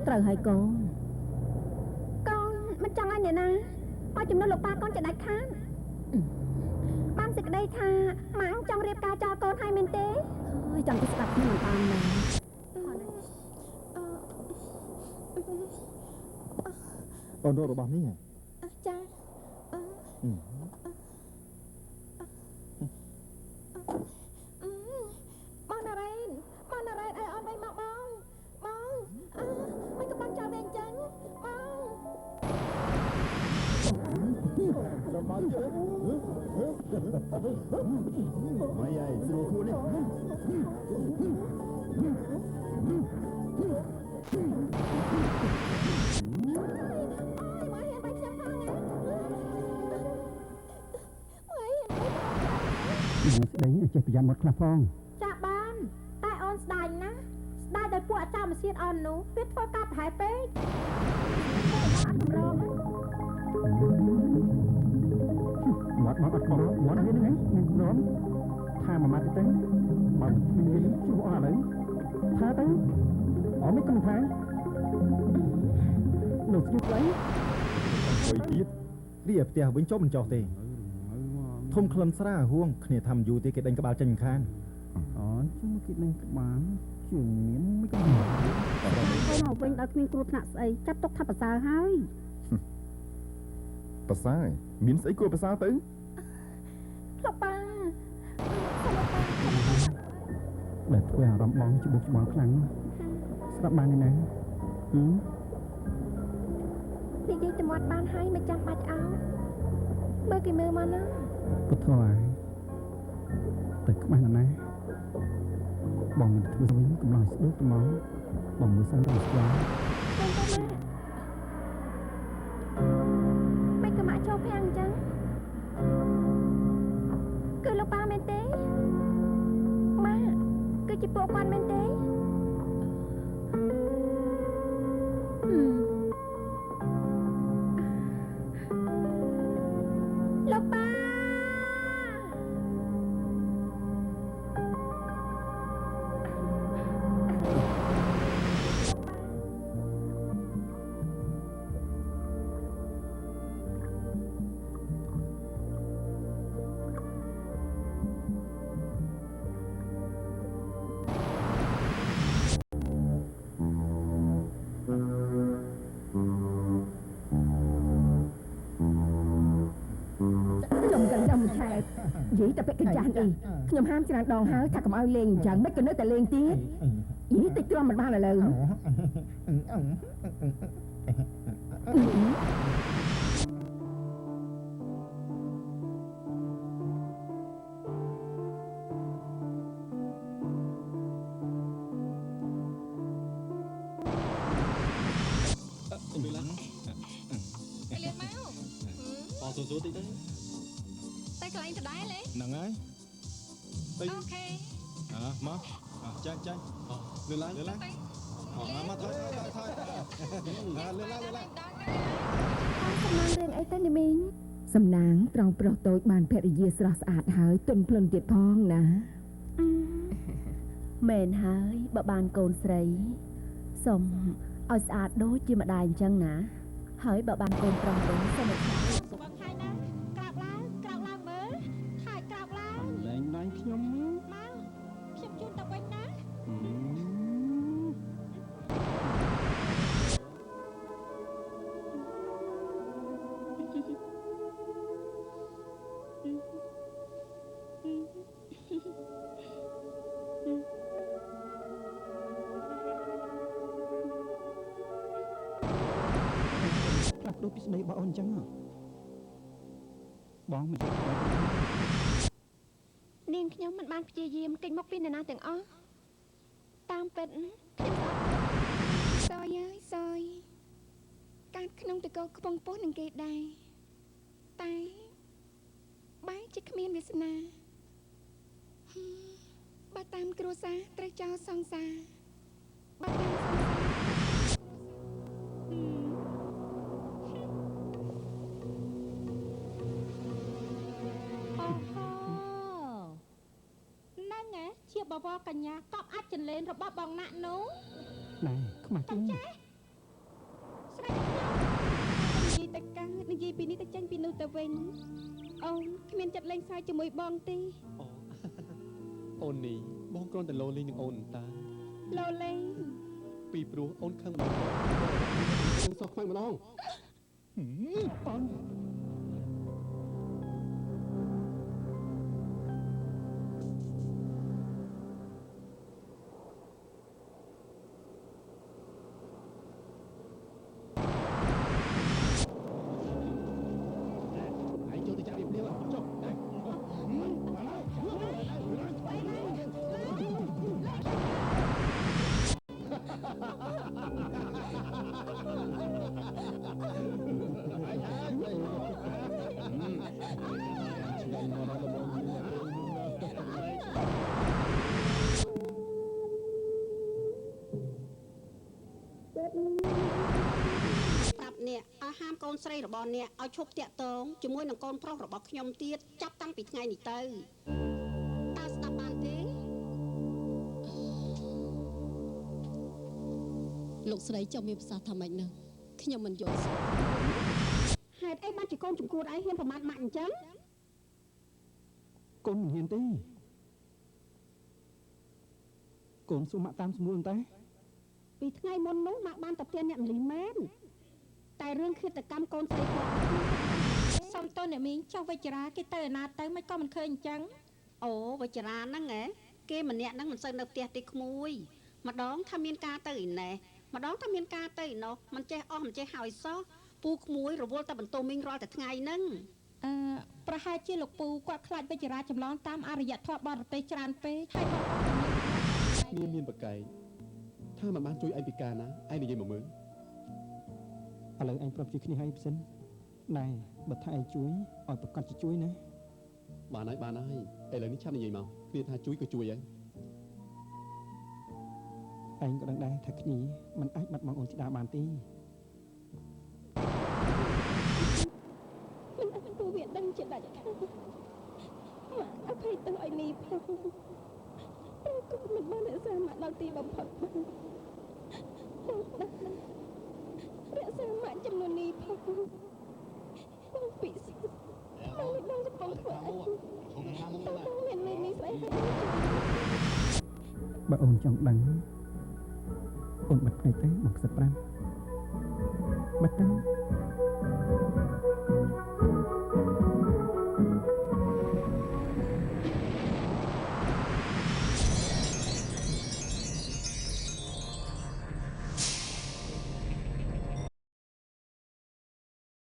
ត្រូវហើយកូនកូនមិនចង់ឲ្យអ្នកណាមកចំណុចលោកប៉ាកូនจะដាច់ខាតបានសេចក្តីថាម៉ាំងចង់រៀបការចោលកូនឲ្យមែនទេអើយចង់ទៅស្ដាប់ខ្ញុំមិនបានណាអូនរករបស់នេះចាបងណារ៉េនឲ្យអូនវិញមកបងមិនក៏បងចោលវិញចឹងបងមកជើងមកយាយស្រួលខ្លួននេះស្ដីចេះប្រយ័ត្នមកខ្លះផងចាបានតែអូនស្ដាយណាស្ដាយដោយពួកអាចារ្យមកសៀតអូននោះវាធ្វើការប្រហែលពេកមាត់អត់កម្រមាត់វាហ្នឹងមានកម្រថាមួយម៉ាត់ទៅបើមិនមានជួបអស់ឥឡូវថាទៅអត់មិនកំថាលោកស្គីផ្លៃអុយទៀតរីឯផ្ទះវិញចុះមិនចោះទេធំក្លិនស្រាហួងគ្នាថាមិនយូរទេគេដេញក្បាលចេញខានអូជួយគេដេញក្បាលជួយមានមិនកំថាកូនមកវិញដល់គ្មានគ្រោះថ្នាក់ស្អីចាត់ទុកថាប្រសើរហើយប្រសើរមានស្អីគួរប្រសើរទៅលោកប៉ាដែលធ្វើអារម្មណ៍បងច្បុកច្បល់ខ្លាំងស្ដាប់បានទេណានិយាយទៅមាត់បានហើយមិនចាំបាច់អោមើលគេមើលមកណាពុទ្ធហើយទៅក្បាស់ណាបងមិនធ្វើវិញកំឡោះស្ដុកទៅមកបងមើលសិនទៅស្គាល់មិនក៏មកចូលខាងអញ្ចឹងគឺលោកប៉ាមែនទេម៉ាគឺជាពួកគាត់មែនទេលោកប៉ានិយាយតែពាក្យកញ្ចាស់អីខ្ញុំហាមច្រើនដងហើយថាកុំឲ្យលេងអញ្ចឹងមិនក៏នៅតែលេងទៀតយីតិចទ្រាំមិនបានឥឡូវសួរតិចទៅតែកន្លែងដដែលទេហ្នឹងហើយអូខេមកចាញ់លឿនឡើងមកថយលឿនឡើងសំណាងរឿងអីទៅនីមីងសំណាងត្រង់ប្រុសតូចបានភរិយាស្រស់ស្អាតហើយទន់ភ្លន់ទៀតផងណាមែនហើយបើបានកូនស្រីសុំឲ្យស្អាតដូចជាម្ដាយអញ្ចឹងណាហើយបើបានកូនប្រុសវិញសុំឲ្យស្អាតបងថៃណាក្រោកឡើងមើលថៃក្រោកឡើងលែងដៃខ្ញុំមកខ្ញុំជូនទៅវិញណាដូចពីស្ដីបងអញ្ចឹងបងមិននាងខ្ញុំមិនបានព្យាយាមកិច្ចមកពីនរណាទាំងអស់តាមពិតខ្ញុំសយកាត់ក្នុងតកោខ្ពង់ពោះនឹងគេដែរតែបែរជាគ្មានវាសនាបើតាមគ្រួសារត្រូវចោលសង្សារបើតាមសង្សារជាបវរកញ្ញាកប់អាចចន្លេនរបស់បងណាក់នោះណែខ្មាស់ជុំ យពីនេះទៅចេញពីនោះទៅវិញអូនគ្មានចិត្តលេងសើចជាមួយបងទេ អូ អូននេះបងគ្រាន់តែលោលេងនឹងអូនតា លោលេង ពីព្រោះអូនខឹងម្ដងអូនសោះខ្លាំងម្ដងអូន ឯងចូលទៅចាក់វាភ្លាមចុះ ប្រាប់អ្នកឲ្យហាមកូនស្រីរបស់អ្នកឲ្យឈប់តាក់ទងជាមួយនឹងកូនប្រុសរបស់ខ្ញុំទៀតចាប់តាំងពីថ្ងៃនេះទៅតើស្ដាប់បានទេលោកស្រីចង់មានប្រសាសន៍ថាម៉េចនឹងខ្ញុំមិនយល់សោះ ហេតុអីបានជាកូនចំគួតឯងហ៊ានប្រមាថម៉ាក់អញ្ចឹង កូនមិនហ៊ានទេកូនសុំម៉ាក់តាមស្មួលតែ ពីថ្ងៃមុននោះម៉ាក់បានទៅផ្ទះអ្នកមលីមែនតែរឿងឃាតកម្មកូនស្រីគាត់សុំតើអ្នកមីងចុះវិចារាគេទៅឯណាទៅមិនក៏មិនឃើញអញ្ចឹង អូវិចារាហ្នឹងហ៎គេម្នាក់ហ្នឹងមិនសូវនៅផ្ទះទេក្មួយម្ដងថាមានការទៅឯណេះម្ដងថាមានការទៅឯណោះមិនចេះអស់មិនចេះហើយសោះពូក្មួយរវល់តែបន្ទោមីងរាល់តែថ្ងៃហ្នឹង ប្រហែលជាលោកពូគាត់ខ្លាចវិចារាចម្លងតាមអរិយធម៌បរទេសច្រើនពេកហើយគាត់ មានប្រកែកថាមិនបានជួយឯងពីការណាឯងនិយាយមកមើល ឥឡូវឯងប្រាប់ជាគ្នាហើយផ្សិនណែបើថាឯងជួយឲ្យប្រកាសជាជួយណា បានហើយឥឡូវនេះឆាប់និយាយមកគ្នាថាជួយក៏ជួយហើយ ឯងក៏ដឹងដែរថាគ្នាមិនអាចបាត់បង់អូនស្ដាបានទេ មិនអាចពូវាដឹងជាដាច់ខាតម៉ាក់អភ័យទោសឲ្យមីផងព្រោះគាត់មិនបានរក្សាម៉ាក់ដល់ទីបំផុតបានបងដឹងរក្សាម៉ាក់ចំនួននេះផងបងពិសេសបងមិនដឹងកំពុងធ្វើអីបងមានលេងនេះស្អីហើយ បើអូនចង់ដឹងអូនបិទភ្នែកទៅបងខ្សឹប5បិទទៅ